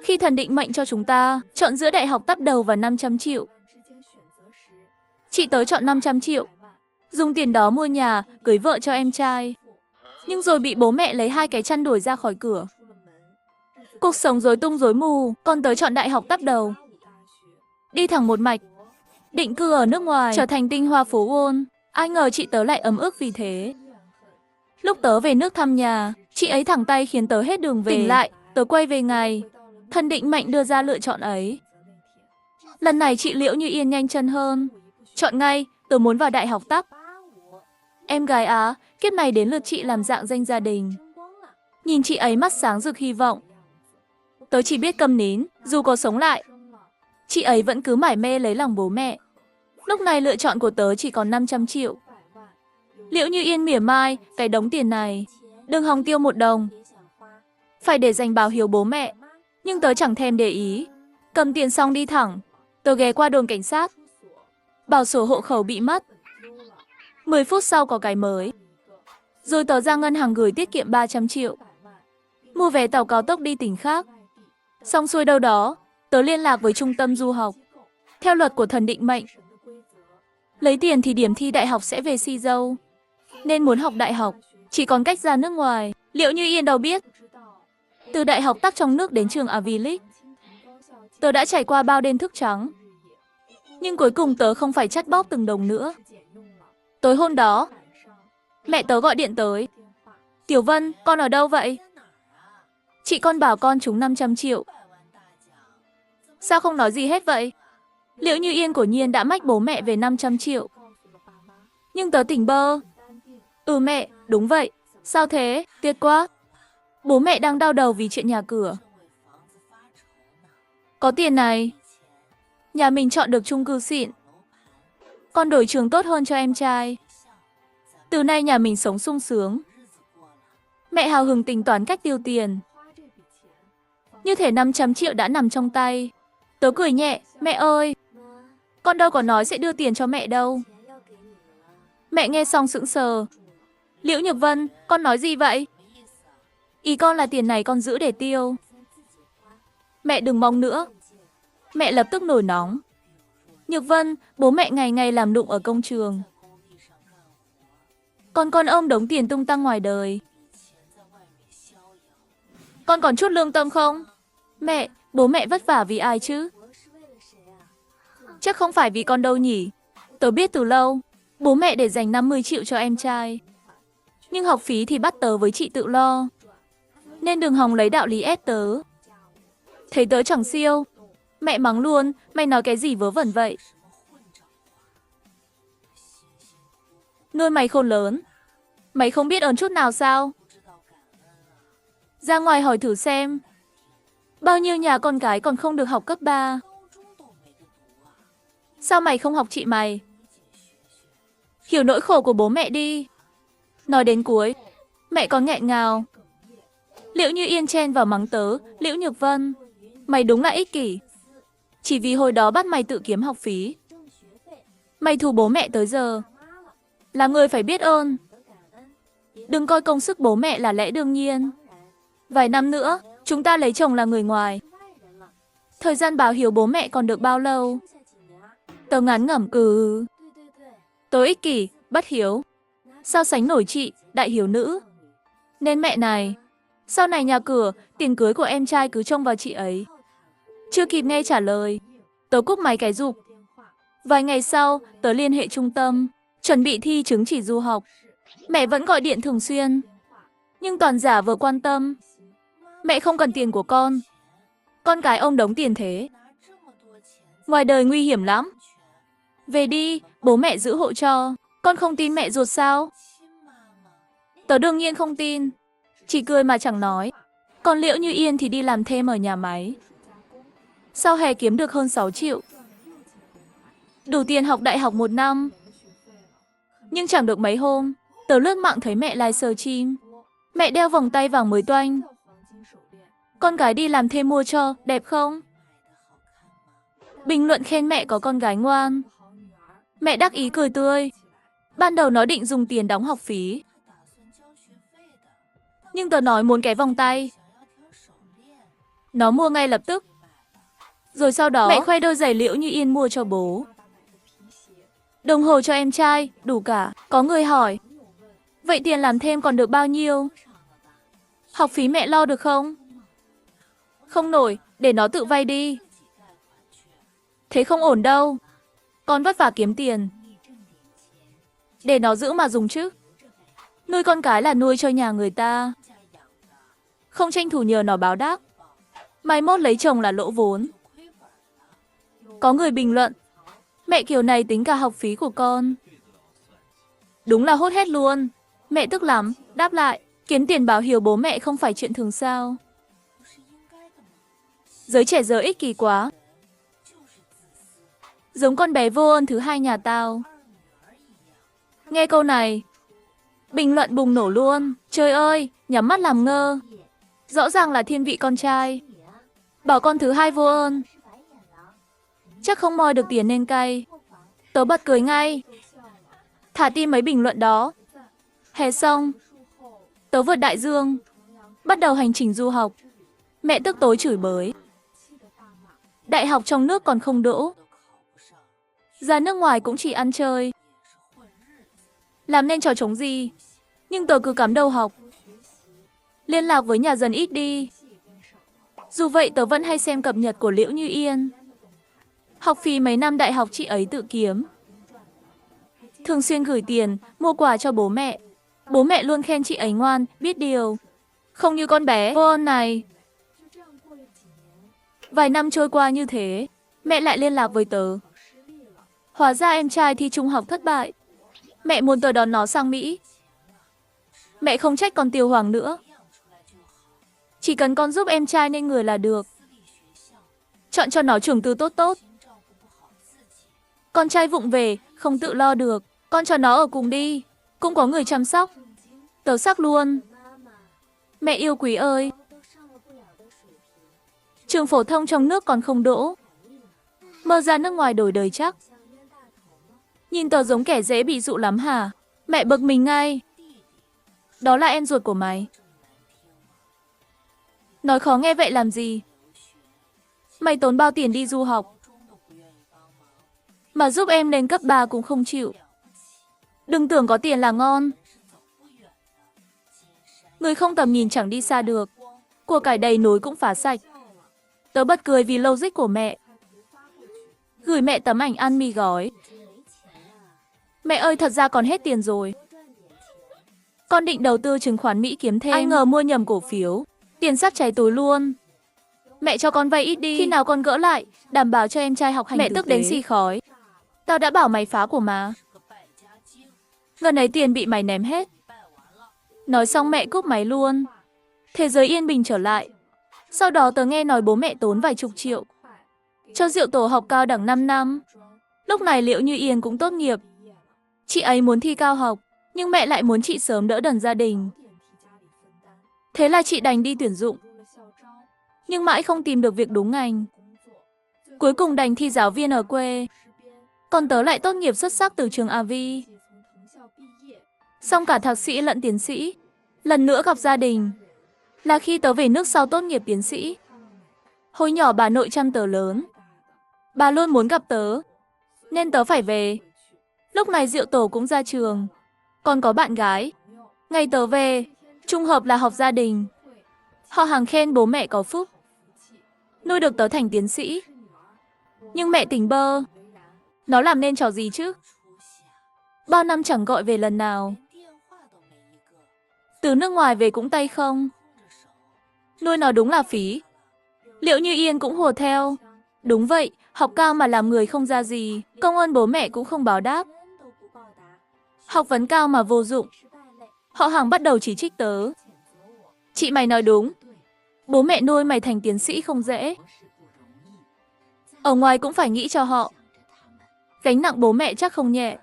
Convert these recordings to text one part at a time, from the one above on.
Khi thần định mệnh cho chúng ta chọn giữa đại học tắp đầu và 500 triệu, chị tớ chọn 500 triệu, dùng tiền đó mua nhà, cưới vợ cho em trai. Nhưng rồi bị bố mẹ lấy 2 cái chăn đuổi ra khỏi cửa. Cuộc sống rối tung rối mù, con tớ chọn đại học tắp đầu. Đi thẳng một mạch, định cư ở nước ngoài, trở thành tinh hoa phố Wall. Ai ngờ chị tớ lại ấm ức vì thế. Lúc tớ về nước thăm nhà, chị ấy thẳng tay khiến tớ hết đường về. Tỉnh lại, tớ quay về ngày thần định mệnh đưa ra lựa chọn ấy. Lần này chị Liễu Như Yên nhanh chân hơn. Chọn ngay, tớ muốn vào đại học tắp. Em gái Á, kiếp này đến lượt chị làm dạng danh gia đình. Nhìn chị ấy mắt sáng rực hy vọng. Tớ chỉ biết câm nín, dù có sống lại. Chị ấy vẫn cứ mải mê lấy lòng bố mẹ. Lúc này lựa chọn của tớ chỉ còn 500 triệu. Liễu Như Yên mỉa mai, cái đống tiền này, đừng hòng tiêu một đồng. Phải để dành báo hiếu bố mẹ. Nhưng tớ chẳng thèm để ý. Cầm tiền xong đi thẳng. Tớ ghé qua đồn cảnh sát. Bảo sổ hộ khẩu bị mất. 10 phút sau có cái mới. Rồi tớ ra ngân hàng gửi tiết kiệm 300 triệu. Mua vé tàu cao tốc đi tỉnh khác. Xong xuôi đâu đó, tớ liên lạc với trung tâm du học. Theo luật của thần định mệnh, lấy tiền thì điểm thi đại học sẽ về xì dâu. Nên muốn học đại học, chỉ còn cách ra nước ngoài. Liễu Như Yên đâu biết. Từ đại học tắc trong nước đến trường Ivy League, tớ đã trải qua bao đêm thức trắng. Nhưng cuối cùng tớ không phải chắt bóp từng đồng nữa. Tối hôm đó, mẹ tớ gọi điện tới. Tiểu Vân, con ở đâu vậy? Chị con bảo con trúng 500 triệu. Sao không nói gì hết vậy? Liễu Như Yên của nhiên đã mách bố mẹ về 500 triệu. Nhưng tớ tỉnh bơ. Ừ mẹ, đúng vậy. Sao thế? Tiếc quá. Bố mẹ đang đau đầu vì chuyện nhà cửa. Có tiền này, nhà mình chọn được chung cư xịn. Con đổi trường tốt hơn cho em trai. Từ nay nhà mình sống sung sướng. Mẹ hào hứng tính toán cách tiêu tiền. Như thể 500 triệu đã nằm trong tay. Tớ cười nhẹ, mẹ ơi, con đâu có nói sẽ đưa tiền cho mẹ đâu. Mẹ nghe xong sững sờ. Liễu Nhược Vân, con nói gì vậy? Ý con là tiền này con giữ để tiêu. Mẹ đừng mong nữa. Mẹ lập tức nổi nóng. Nhược Vân, bố mẹ ngày ngày làm đụng ở công trường. Con ôm đống tiền tung tăng ngoài đời. Con còn chút lương tâm không? Mẹ, bố mẹ vất vả vì ai chứ? Chắc không phải vì con đâu nhỉ? Tớ biết từ lâu, bố mẹ để dành 50 triệu cho em trai. Nhưng học phí thì bắt tớ với chị tự lo. Nên đừng hòng lấy đạo lý ép tớ. Thấy tớ chẳng siêu. Mẹ mắng luôn, mày nói cái gì vớ vẩn vậy? Nuôi mày khôn lớn. Mày không biết ơn chút nào sao? Ra ngoài hỏi thử xem. Bao nhiêu nhà con gái còn không được học cấp 3. Sao mày không học chị mày? Hiểu nỗi khổ của bố mẹ đi. Nói đến cuối, mẹ còn nghẹn ngào. Liễu Như Yên chen vào mắng tớ, Liễu Nhược Vân, mày đúng là ích kỷ. Chỉ vì hồi đó bắt mày tự kiếm học phí. Mày thù bố mẹ tới giờ. Là người phải biết ơn. Đừng coi công sức bố mẹ là lẽ đương nhiên. Vài năm nữa, chúng ta lấy chồng là người ngoài. Thời gian báo hiếu bố mẹ còn được bao lâu? Tớ ngán ngẩm cừ. Tớ ích kỷ, bất hiếu. Sao sánh nổi chị, đại hiếu nữ. Nên mẹ này, sau này nhà cửa, tiền cưới của em trai cứ trông vào chị ấy. Chưa kịp nghe trả lời, tớ cúp máy cái rụp. Vài ngày sau, tớ liên hệ trung tâm, chuẩn bị thi chứng chỉ du học. Mẹ vẫn gọi điện thường xuyên, nhưng toàn giả vờ quan tâm. Mẹ không cần tiền của con cái ôm đống tiền thế. Ngoài đời nguy hiểm lắm. Về đi, bố mẹ giữ hộ cho. Con không tin mẹ ruột sao? Tớ đương nhiên không tin. Chỉ cười mà chẳng nói. Còn Liễu Như Yên thì đi làm thêm ở nhà máy. Sau hè kiếm được hơn 6 triệu. Đủ tiền học đại học 1 năm. Nhưng chẳng được mấy hôm, tớ lướt mạng thấy mẹ livestream. Mẹ đeo vòng tay vàng mới toanh. Con gái đi làm thêm mua cho, đẹp không? Bình luận khen mẹ có con gái ngoan. Mẹ đắc ý cười tươi. Ban đầu nó định dùng tiền đóng học phí. Nhưng tớ nói muốn cái vòng tay. Nó mua ngay lập tức. Rồi sau đó, mẹ khoe đôi giày Liễu Như Yên mua cho bố. Đồng hồ cho em trai, đủ cả. Có người hỏi, vậy tiền làm thêm còn được bao nhiêu? Học phí mẹ lo được không? Không nổi, để nó tự vay đi. Thế không ổn đâu. Con vất vả kiếm tiền. Để nó giữ mà dùng chứ. Nuôi con cái là nuôi cho nhà người ta. Không tranh thủ nhờ nó báo đáp. Mai mốt lấy chồng là lỗ vốn. Có người bình luận, mẹ kiểu này tính cả học phí của con. Đúng là hốt hết luôn. Mẹ tức lắm, đáp lại, kiếm tiền báo hiếu bố mẹ không phải chuyện thường sao. Giới trẻ giờ ích kỷ quá. Giống con bé vô ơn thứ hai nhà tao. Nghe câu này, bình luận bùng nổ luôn. Trời ơi, nhắm mắt làm ngơ. Rõ ràng là thiên vị con trai. Bảo con thứ hai vô ơn. Chắc không moi được tiền nên cay. Tớ bật cười ngay. Thả tim mấy bình luận đó. Hè xong, tớ vượt đại dương, bắt đầu hành trình du học. Mẹ tức tối chửi bới. Đại học trong nước còn không đỗ. Ra nước ngoài cũng chỉ ăn chơi. Làm nên trò trống gì. Nhưng tớ cứ cắm đầu học. Liên lạc với nhà dần ít đi. Dù vậy tớ vẫn hay xem cập nhật của Liễu Như Yên. Học phí mấy năm đại học chị ấy tự kiếm. Thường xuyên gửi tiền, mua quà cho bố mẹ. Bố mẹ luôn khen chị ấy ngoan, biết điều. Không như con bé vô ơn này. Vài năm trôi qua như thế, mẹ lại liên lạc với tớ. Hóa ra em trai thi trung học thất bại. Mẹ muốn tớ đón nó sang Mỹ. Mẹ không trách con Tiêu Hoàng nữa. Chỉ cần con giúp em trai nên người là được. Chọn cho nó trường tư tốt tốt. Con trai vụng về, không tự lo được. Con cho nó ở cùng đi. Cũng có người chăm sóc. Tớ sắc luôn. Mẹ yêu quý ơi. Trường phổ thông trong nước còn không đỗ. Mơ ra nước ngoài đổi đời chắc. Nhìn tớ giống kẻ dễ bị dụ lắm hả? Mẹ bực mình ngay. Đó là em ruột của mày. Nói khó nghe vậy làm gì? Mày tốn bao tiền đi du học mà giúp em lên cấp 3 cũng không chịu. Đừng tưởng có tiền là ngon. Người không tầm nhìn chẳng đi xa được. Của cải đầy núi cũng phá sạch. Tớ bật cười vì logic của mẹ. Gửi mẹ tấm ảnh ăn mì gói. Mẹ ơi, thật ra còn hết tiền rồi. Con định đầu tư chứng khoán Mỹ kiếm thêm. Ai ngờ mua nhầm cổ phiếu. Tiền sắp cháy túi luôn. Mẹ cho con vay ít đi. Khi nào con gỡ lại, đảm bảo cho em trai học hành. Mẹ tức đến xì khói. Tao đã bảo mày phá của mà. Gần ấy tiền bị mày ném hết. Nói xong mẹ cúp máy luôn. Thế giới yên bình trở lại. Sau đó tớ nghe nói bố mẹ tốn vài chục triệu cho Diệu Tổ học cao đẳng 5 năm. Lúc này Liễu Như Yên cũng tốt nghiệp. Chị ấy muốn thi cao học, nhưng mẹ lại muốn chị sớm đỡ đần gia đình. Thế là chị đành đi tuyển dụng. Nhưng mãi không tìm được việc đúng ngành. Cuối cùng đành thi giáo viên ở quê. Còn tớ lại tốt nghiệp xuất sắc từ trường AVI. Xong cả thạc sĩ lẫn tiến sĩ. Lần nữa gặp gia đình là khi tớ về nước sau tốt nghiệp tiến sĩ. Hồi nhỏ bà nội chăm tớ lớn. Bà luôn muốn gặp tớ, nên tớ phải về. Lúc này Diệu Tổ cũng ra trường, còn có bạn gái. Ngày tớ về, trùng hợp là họp gia đình. Họ hàng khen bố mẹ có phúc, nuôi được tớ thành tiến sĩ. Nhưng mẹ tỉnh bơ. Nó làm nên trò gì chứ? Bao năm chẳng gọi về lần nào. Từ nước ngoài về cũng tay không. Nuôi nó đúng là phí. Liễu Như Yên cũng hùa theo. Đúng vậy, học cao mà làm người không ra gì. Công ơn bố mẹ cũng không báo đáp. Học vấn cao mà vô dụng. Họ hàng bắt đầu chỉ trích tớ. Chị mày nói đúng. Bố mẹ nuôi mày thành tiến sĩ không dễ. Ở ngoài cũng phải nghĩ cho họ. Gánh nặng bố mẹ chắc không nhẹ.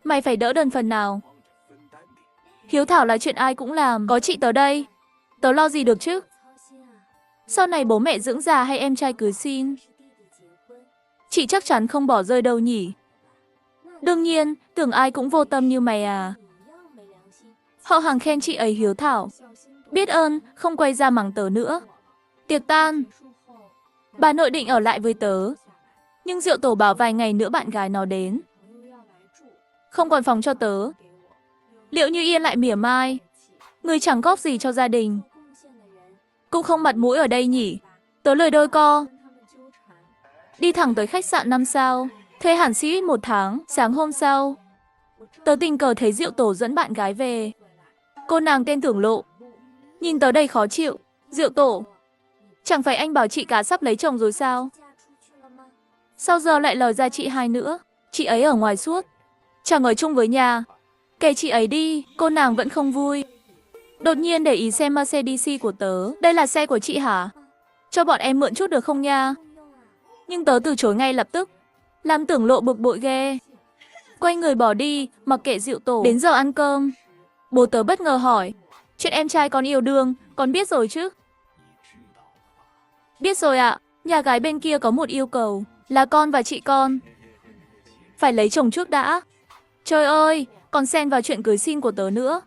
Mày phải đỡ đần phần nào. Hiếu thảo là chuyện ai cũng làm. Có chị tớ đây. Tớ lo gì được chứ? Sau này bố mẹ dưỡng già hay em trai cưới xin, chị chắc chắn không bỏ rơi đâu nhỉ. Đương nhiên, tưởng ai cũng vô tâm như mày à. Họ hàng khen chị ấy hiếu thảo. Biết ơn, không quay ra mắng tớ nữa. Tiệc tan, bà nội định ở lại với tớ. Nhưng Diệu Tổ bảo vài ngày nữa bạn gái nó đến. Không còn phòng cho tớ. Liệu Như Yên lại mỉa mai. Người chẳng góp gì cho gia đình. Cũng không mặt mũi ở đây nhỉ. Tớ lời đôi co. Đi thẳng tới khách sạn 5 sao. Thuê hẳn sĩ 1 tháng. Sáng hôm sau, tớ tình cờ thấy Diệu Tổ dẫn bạn gái về. Cô nàng tên Tưởng Lộ. Nhìn tớ đầy khó chịu. Diệu Tổ, chẳng phải anh bảo chị cả sắp lấy chồng rồi sao? Sao giờ lại lòi ra chị hai nữa? Chị ấy ở ngoài suốt, chẳng ở chung với nhà. Kể chị ấy đi. Cô nàng vẫn không vui. Đột nhiên để ý xem Mercedes của tớ. Đây là xe của chị hả? Cho bọn em mượn chút được không nha? Nhưng tớ từ chối ngay lập tức. Làm Tưởng Lộ bực bội ghê. Quay người bỏ đi, mặc kệ Diệu Tổ. Đến giờ ăn cơm, bố tớ bất ngờ hỏi. Chuyện em trai con yêu đương, con biết rồi chứ? Biết rồi ạ. Nhà gái bên kia có một yêu cầu, là con và chị con phải lấy chồng trước đã. Trời ơi, còn xen vào chuyện cưới xin của tớ nữa.